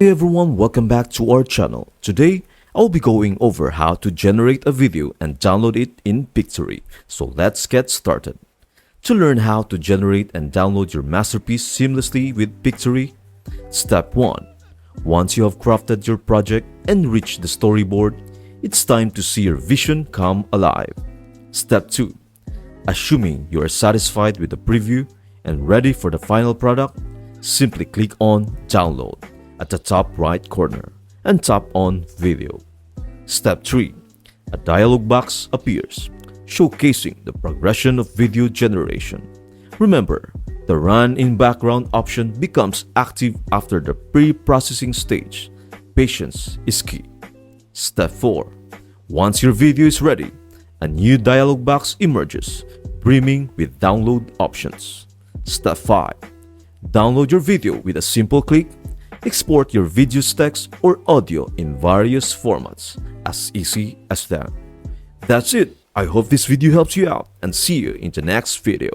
Hey everyone, welcome back to our channel. Today, I'll be going over how to generate a video and download it in Pictory. So let's get started. To learn how to generate and download your masterpiece seamlessly with Pictory, Step 1. Once you have crafted your project and reached the storyboard, it's time to see your vision come alive. Step 2. Assuming you are satisfied with the preview and ready for the final product, simply click on Download at the top right corner and tap on Video. Step 3. A dialog box appears, showcasing the progression of video generation. Remember, the Run in Background option becomes active after the pre-processing stage. Patience is key. Step 4. Once your video is ready, a new dialog box emerges, brimming with download options. Step 5. Download your video with a simple click. Export your video's text or audio in various formats, as easy as that. That's it. I hope this video helps you out and see you in the next video.